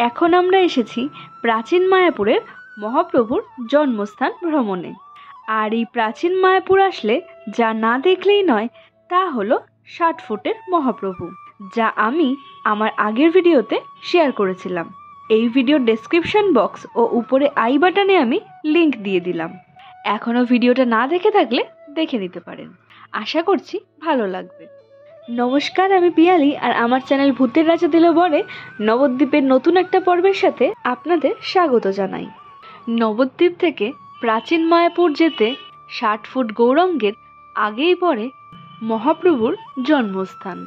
এখন আমরা এসেছি প্রাচীন মায়াপুরের মহাপ্রভুর জন্মস্থান ভ্রমণে। আর এই প্রাচীন মায়াপুর আসলে যা না দেখলেই নয় তা হলো 60 ফুটের মহাপ্রভু, যা আমি আমার আগের ভিডিওতে শেয়ার করেছিলাম। এই ভিডিওর ডেসক্রিপশন বক্স ও উপরে আই বাটনে আমি লিংক দিয়ে দিলাম। এখনও ভিডিওটা না দেখে থাকলে দেখে নিতে পারেন। আশা করছি ভালো লাগবে। নমস্কার, আমি পিয়ালি আর আমার চ্যানেল ভূতের রাজা দিল বরে নবদ্বীপের নতুন একটা পর্বের সাথে আপনাদের স্বাগত জানাই। নবদ্বীপ থেকে প্রাচীন মায়াপুর যেতে 60 ফুট গৌরাঙ্গের আগেই পড়ে মহাপ্রভুর জন্মস্থান।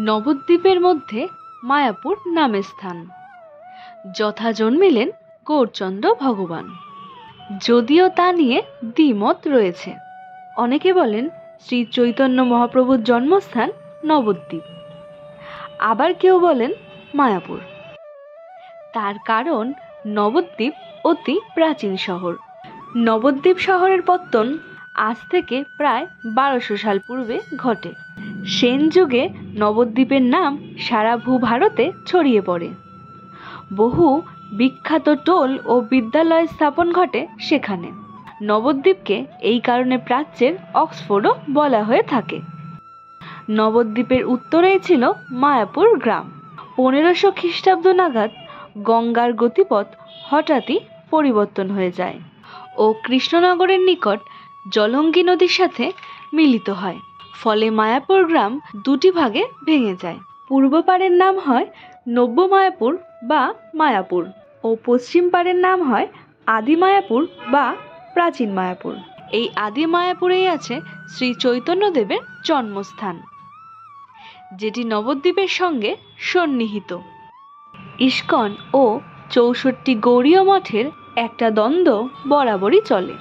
নবদ্বীপের মধ্যে মায়াপুর নামে স্থান, যথা জন্মিলেন গৌরচন্দ্র ভগবান, যদিও তা নিয়ে দ্বিমত রয়েছে। অনেকে বলেন শ্রী চৈতন্য মহাপ্রভুর জন্মস্থান নবদ্বীপ, আবার কেউ বলেন মায়াপুর। তার কারণ নবদ্বীপ অতি প্রাচীন শহর। নবদ্বীপ শহরের পত্তন আজ থেকে প্রায় 1200 সাল পূর্বে ঘটে। সেন যুগে নবদ্বীপের নাম সারা ভূভারতে ছড়িয়ে পড়ে। বহু বিখ্যাত টোল ও বিদ্যালয় স্থাপন ঘটে সেখানে। নবদ্বীপকে এই কারণে প্রাচ্যের অক্সফোর্ডও বলা হয়ে থাকে। নবদ্বীপের উত্তরেই ছিল মায়াপুর গ্রাম। 1500 খ্রিস্টাব্দ নাগাদ গঙ্গার গতিপথ হঠাৎই পরিবর্তন হয়ে যায় ও কৃষ্ণনগরের নিকট জলঙ্গি নদীর সাথে মিলিত হয়। ফলে মায়াপুর গ্রাম দুটি ভাগে ভেঙে যায়। পূর্ব পাড়ের নাম হয় নব্য মায়াপুর বা মায়াপুর ও পশ্চিম পাড়ের নাম হয় আদি মায়াপুর বা প্রাচীন মায়াপুর। এই আদি মায়াপুরেই আছে শ্রী চৈতন্যদেবের জন্মস্থান, যেটি নবদ্বীপের সঙ্গে সন্নিহিত। ইস্কন ও 64 গৌড়ীয় মঠের একটা দ্বন্দ্ব বরাবরই চলে।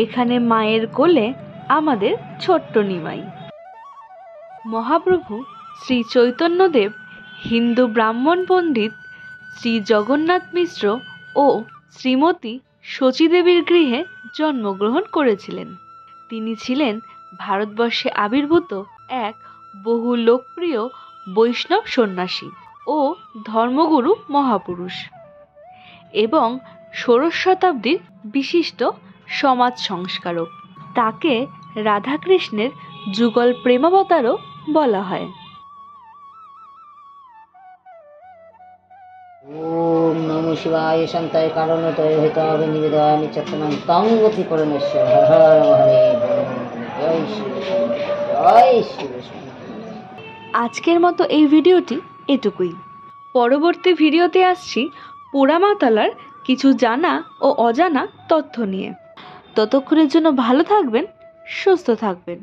এখানে মায়ের কোলে আমাদের ছোট্ট নিমাই। মহাপ্রভু শ্রী চৈতন্যদেব হিন্দু ব্রাহ্মণ পণ্ডিত শ্রী জগন্নাথ মিশ্র ও শ্রীমতী শচীদেবীর গৃহে জন্মগ্রহণ করেছিলেন। তিনি ছিলেন ভারতবর্ষে আবির্ভূত এক বহু লোকপ্রিয় বৈষ্ণব সন্ন্যাসী ও ধর্মগুরু মহাপুরুষ এবং 16 শতাব্দীর বিশিষ্ট সমাজ সংস্কারক। তাকে রাধাকৃষ্ণের যুগল প্রেমাবতারও বলা হয়। ওম নমঃ শিবায় শান্তায় কারণতয় হিতায় নিবেদয়ামি চত্তমং তং গতি পরমেশ্বর হর হর মহাদেব। জয় শ্রী জয় শ্রী। আজকের মতো এই ভিডিওটি এটুকুই। পরবর্তী ভিডিওতে আসছি পোড়ামাতলার কিছু জানা ও অজানা তথ্য নিয়ে। ততক্ষণের জন্য ভালো থাকবেন, সুস্থ থাকবেন।